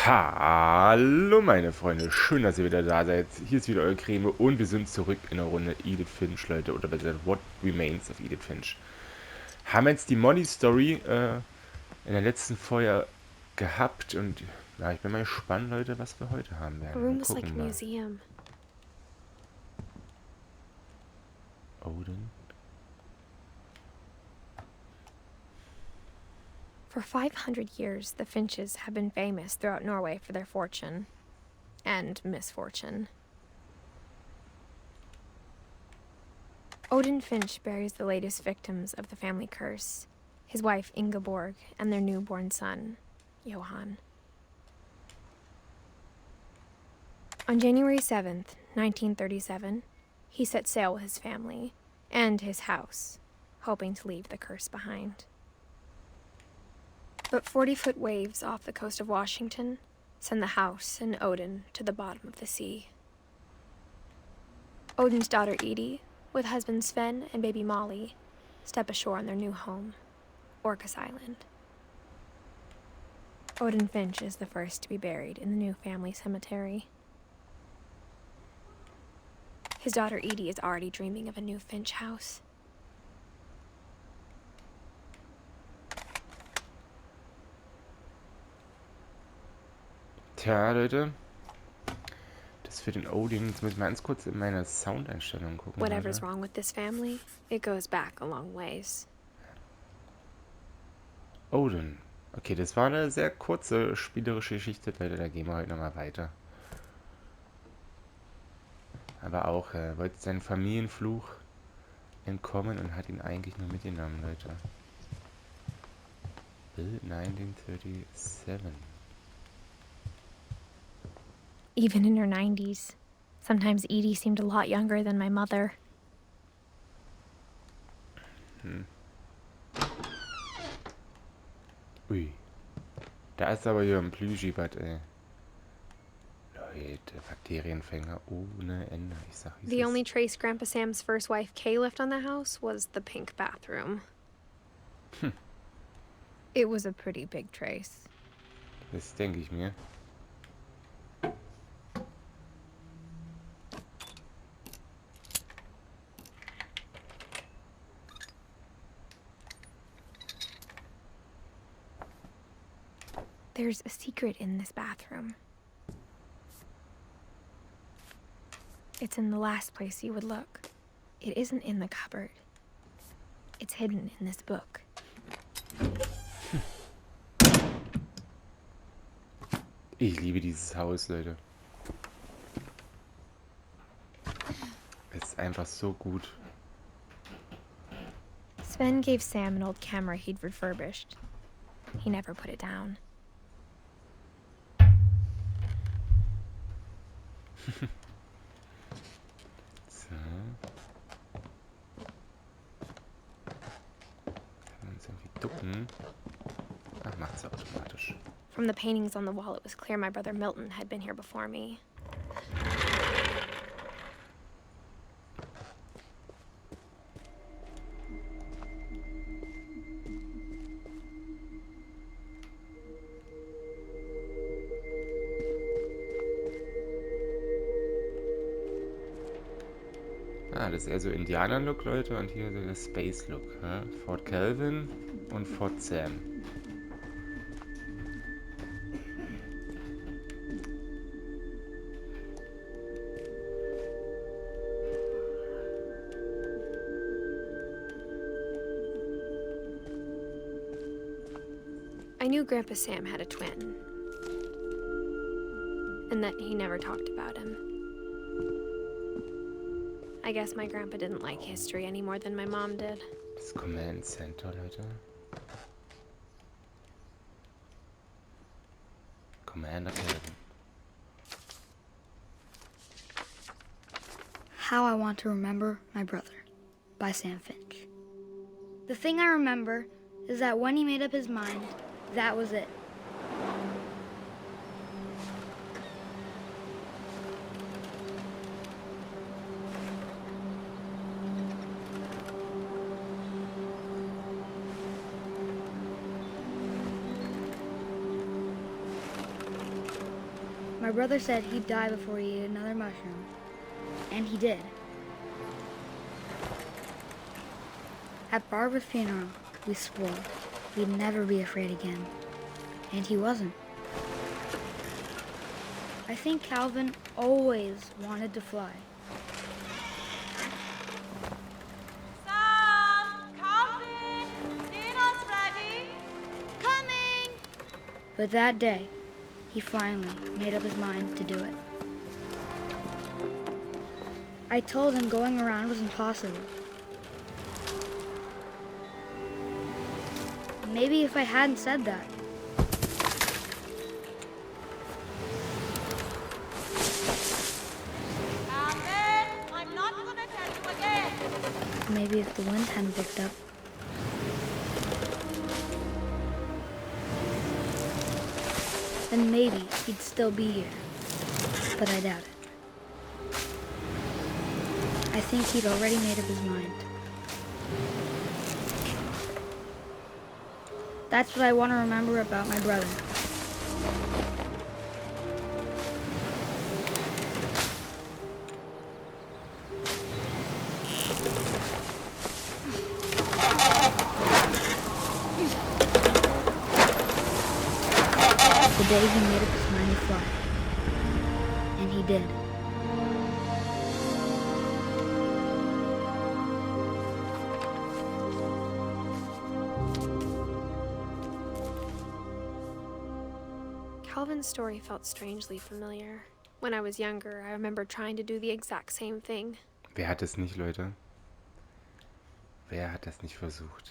Hallo meine Freunde, schön, dass ihr wieder da seid. Hier ist wieder eure Creme und wir sind zurück in der Runde Edith Finch, Leute, oder besser What Remains of Edith Finch. Haben jetzt die Molly-Story in der letzten Folge gehabt und ja, ich bin mal gespannt, Leute, was wir heute haben The werden. Wir room is like a gucken mal. museum. Odin. For 500 years, the Finches have been famous throughout Norway for their fortune and misfortune. Odin Finch buries the latest victims of the family curse, his wife Ingeborg and their newborn son, Johan. On January 7th, 1937, he set sail with his family and his house, hoping to leave the curse behind. But 40-foot waves off the coast of Washington send the house and Odin to the bottom of the sea. Odin's daughter Edie, with husband Sven and baby Molly, step ashore on their new home, Orcas Island. Odin Finch is the first to be buried in the new family cemetery. His daughter Edie is already dreaming of a new Finch house. Tja, Leute. Das für den Odin. Jetzt müssen wir ganz kurz in meine Soundeinstellungen gucken. Whatever's Leute. wrong with this family, it goes back a long ways. Odin. Okay, das war eine sehr kurze spielerische Geschichte, Leute. Da gehen wir heute nochmal weiter. Aber auch, er wollte seinen Familienfluch entkommen und hat ihn eigentlich nur mitgenommen, Leute. Build 1937. Even in her 90s, sometimes Edie seemed a lot younger than my mother. Ui. Da ist aber hier ein Plüschibad, ey. Leute, Bakterienfänger ohne Ende. Ich sag, wie es The ist. only trace Grandpa Sam's first wife Kay left on the house was the pink bathroom. It was a pretty big trace. Das denke ich mir. There's a secret in this bathroom. It's in the last place you would look. It isn't in the cupboard. It's hidden in this book. Ich liebe dieses Haus, Leute. Es ist einfach so gut. Sven gave Sam an old camera he'd refurbished. He never put it down. So. Kann man uns irgendwie ducken? Ach, macht's automatisch. From the paintings on the wall, it was clear my brother Milton had been here before me. Ah, das ist eher so Indianer-Look, Leute. Und hier so der Space-Look. Ja? Fort Calvin und Fort Sam. I knew Grandpa Sam had a twin, and that he never talked about him. I guess my grandpa didn't like history any more than my mom did. Das Command Center, Leute. Commander Calvin. How I Want to Remember My Brother by Sam Finch. The thing I remember is that when he made up his mind, that was it. My brother said he'd die before he ate another mushroom. And he did. At Barbara's funeral, we swore we'd never be afraid again. And he wasn't. I think Calvin always wanted to fly. Sam! Calvin! Dinner's ready! Coming! But that day, he finally made up his mind to do it. I told him going around was impossible. Maybe if I hadn't said that. Calvin! I'm not gonna tell you again! Maybe if the wind hadn't picked up. Then maybe he'd still be here. But I doubt it. I think he'd already made up his mind. That's what I want to remember about my brother. The day he made up his mind to fly. And he did. Calvin's story felt strangely familiar. When I was younger, I remember trying to do the exact same thing. Wer hat das nicht, Leute? Wer hat das nicht versucht?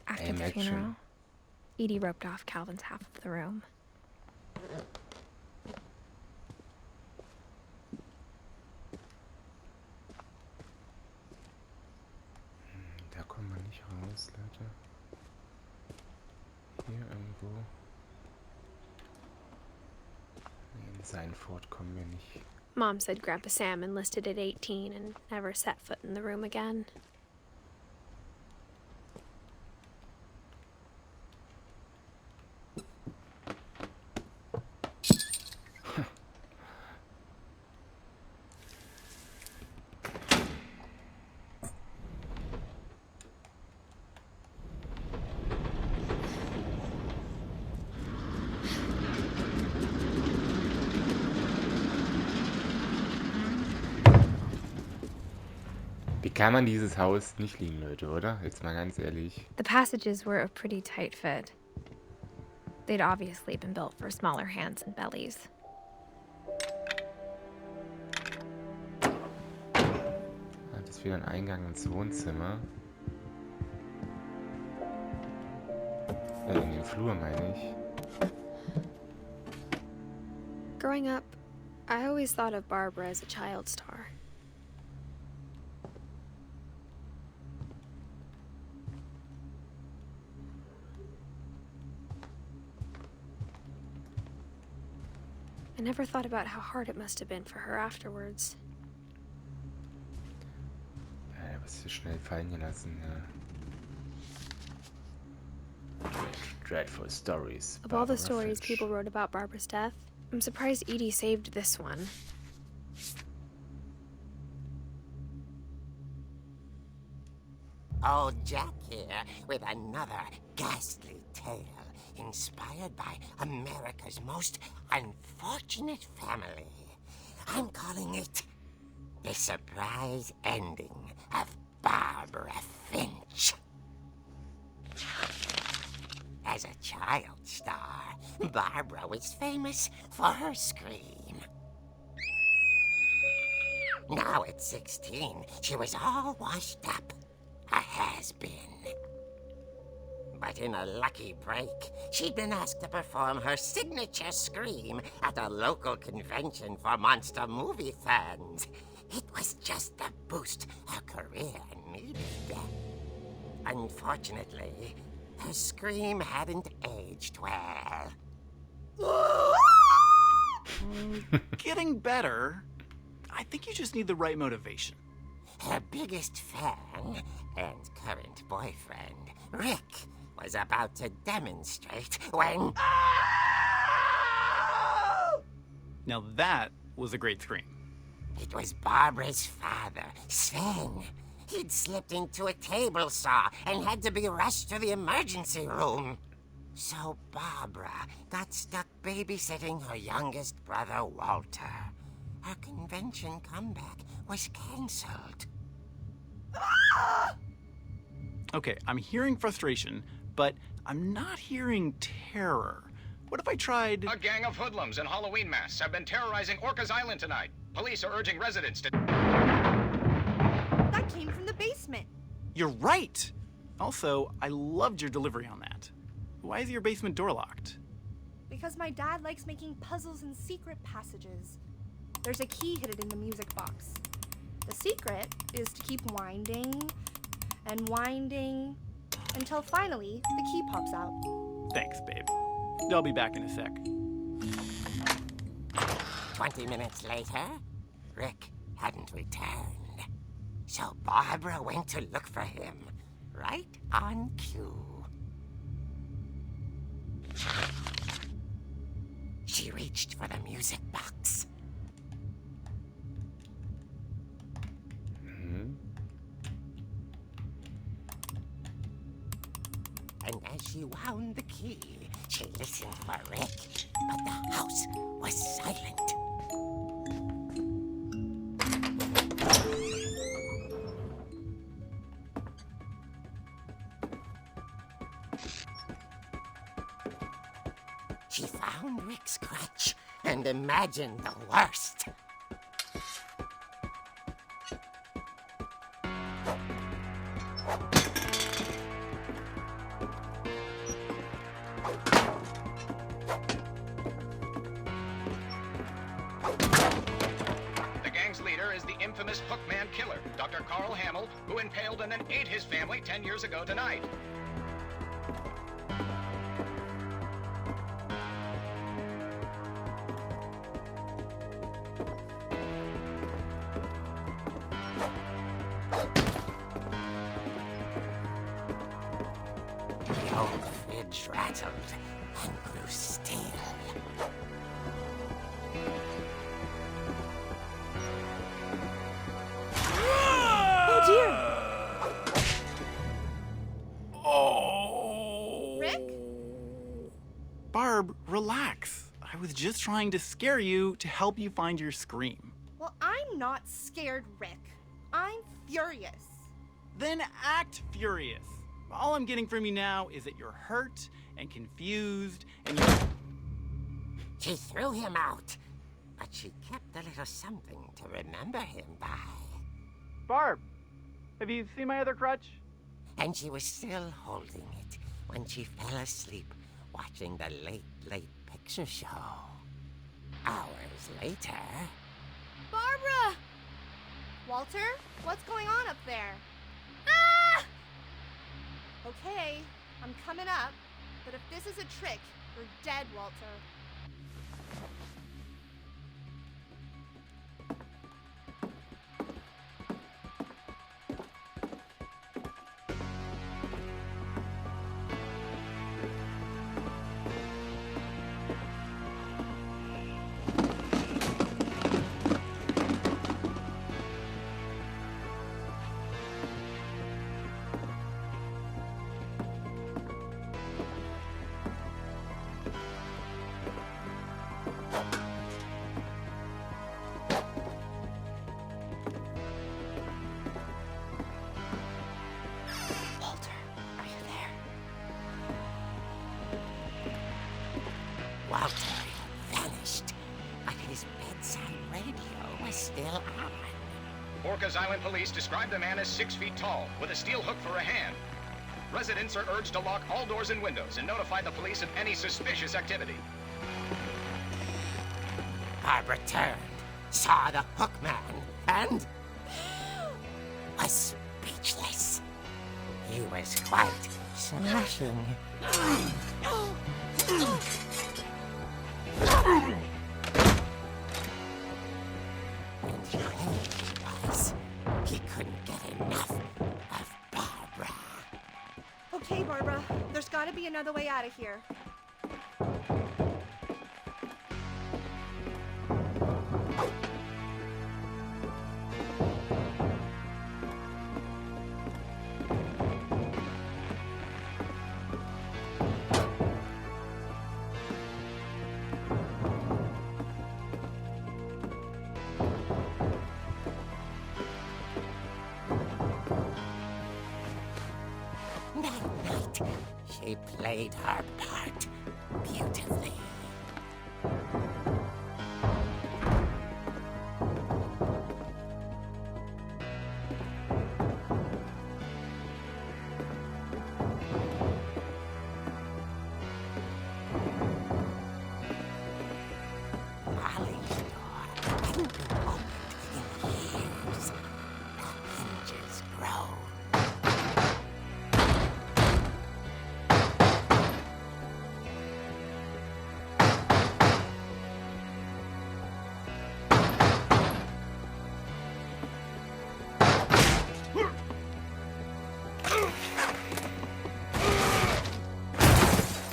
After Aim the action. funeral, Edie roped off Calvin's half of the room. Da kommen wir nicht raus, Leute. Hier irgendwo. Nee, in sein Fort kommen wir nicht. Mom said Grandpa Sam enlisted at 18 and never set foot in the room again. Wie kann man dieses Haus nicht lieben, Leute, oder? Jetzt mal ganz ehrlich. The passages were a pretty tight fit. They'd obviously been built for smaller hands and bellies. Das ist wieder ein Eingang ins Wohnzimmer. In den Flur, meine ich. Growing up, I always thought of Barbara as a child star. I never thought about how hard it must have been for her afterwards. Ja, du bist hier schnell fallen gelassen, ja. Dreadful stories. Of all the Barbara stories Finch. people wrote about Barbara's death, I'm surprised Edie saved this one. Old Jack here with another ghastly tale inspired by America's most unfortunate family. I'm calling it The Surprise Ending of Barbara Finch. As a child star, Barbara was famous for her scream. Now at 16, she was all washed up. A has-been. But in a lucky break, she'd been asked to perform her signature scream at a local convention for monster movie fans. It was just the boost her career needed. Unfortunately, her scream hadn't aged well. Getting better. I think you just need the right motivation. Her biggest fan and current boyfriend, Rick, was about to demonstrate when... Now that was a great scream. It was Barbara's father, Sven. He'd slipped into a table saw and had to be rushed to the emergency room. So Barbara got stuck babysitting her youngest brother, Walter. Her convention comeback was cancelled. Okay, I'm hearing frustration, but I'm not hearing terror. What if I tried... A gang of hoodlums in Halloween masks have been terrorizing Orcas Island tonight. Police are urging residents to... That came from the basement. You're right! Also, I loved your delivery on that. Why is your basement door locked? Because my dad likes making puzzles and secret passages. There's a key hidden in the music box. The secret is to keep winding and winding until finally the key pops out. Thanks, babe. I'll be back in a sec. 20 minutes later, Rick hadn't returned. So Barbara went to look for him, right on cue. She reached for the music box. And as she wound the key, she listened for Rick, but the house was silent. She found Rick's crutch and imagined the worst. The gang's leader is the infamous Hookman killer, Dr. Carl Hamill, who impaled and then ate his family 10 years ago tonight. The old fridge rattled and grew still. Oh dear! Oh! Rick? Barb, relax. I was just trying to scare you to help you find your scream. Well, I'm not scared, Rick. I'm furious. Then act furious. All I'm getting from you now is that you're hurt and confused and you're... She threw him out, but she kept a little something to remember him by. Barb, have you seen my other crutch? And she was still holding it when she fell asleep watching the late picture show. Hours later... Barbara! Walter, what's going on up there? Ah! Okay, I'm coming up, but if this is a trick, you're dead, Walter. Walter vanished, but his bedside radio was still on. Orcas Island police describe the man as 6 feet tall, with a steel hook for a hand. Residents are urged to lock all doors and windows and notify the police of any suspicious activity. Barbara turned, saw the hook man, and was speechless. He was quite smashing. And crazy was, he couldn't get enough of Barbara. Okay, Barbara, there's gotta be another way out of here. That night, she played her part beautifully. Molly's door hadn't been opened in years. The hinges groaned.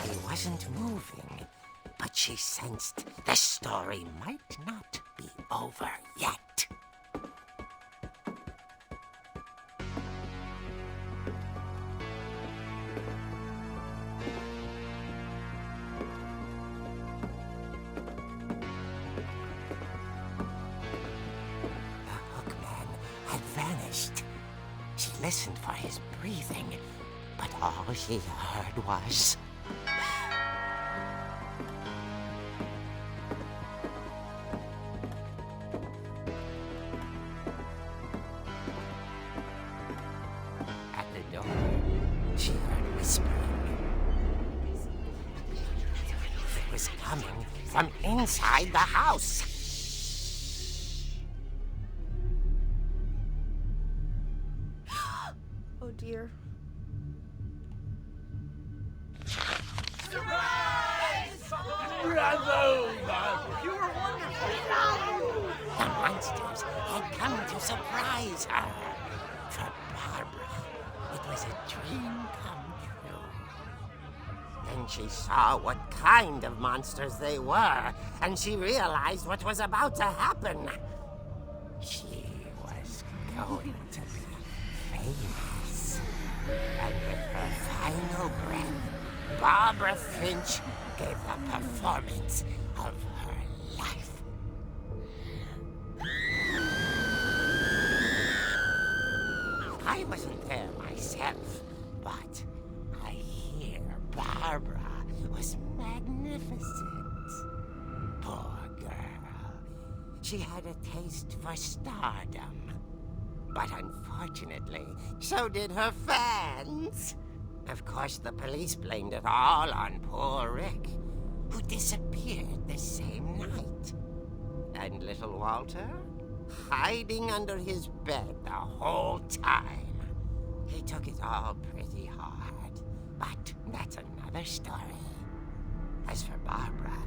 He wasn't moving, but she sensed the story might not be over yet. The hookman had vanished. She listened for his breathing, but all she heard was... At the door, she heard whispering. It was coming from inside the house. Oh dear. The monsters had come to surprise her. For Barbara, it was a dream come true. Then she saw what kind of monsters they were, and she realized what was about to happen. She was going to be famous. And with her final breath, Barbara Finch gave the performance of her life. I wasn't there myself, but I hear Barbara was magnificent. Poor girl. She had a taste for stardom. But unfortunately, so did her fans. Of course, the police blamed it all on poor Rick, who disappeared the same night. And little Walter? Hiding under his bed the whole time. He took it all pretty hard, but that's another story. As for Barbara,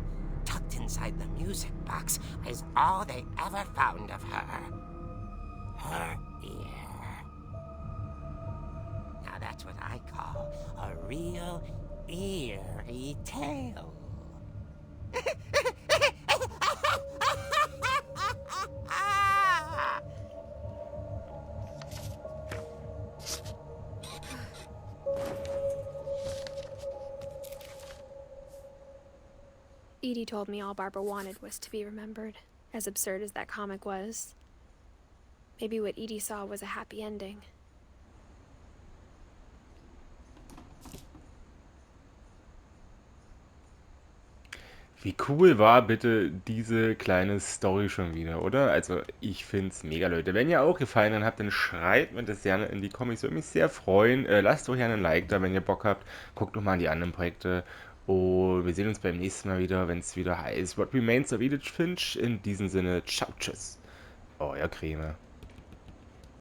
tucked inside the music box is all they ever found of her. Her ear. Now that's what I call a real eerie tale. Edie told me all Barbara wanted was to be remembered, as absurd as that comic was. Maybe what Edie saw was a happy ending. Wie cool war bitte diese kleine Story schon wieder, oder? Also ich find's mega, Leute. Wenn ihr auch gefallen dann habt, dann schreibt mir das gerne in die Comics. Würde mich sehr freuen. Lasst doch gerne ein Like da, wenn ihr Bock habt. Guckt doch mal an die anderen Projekte. Und wir sehen uns beim nächsten Mal wieder, wenn es wieder heißt What Remains of Edith Finch. In diesem Sinne, ciao, tschüss. Euer Creme.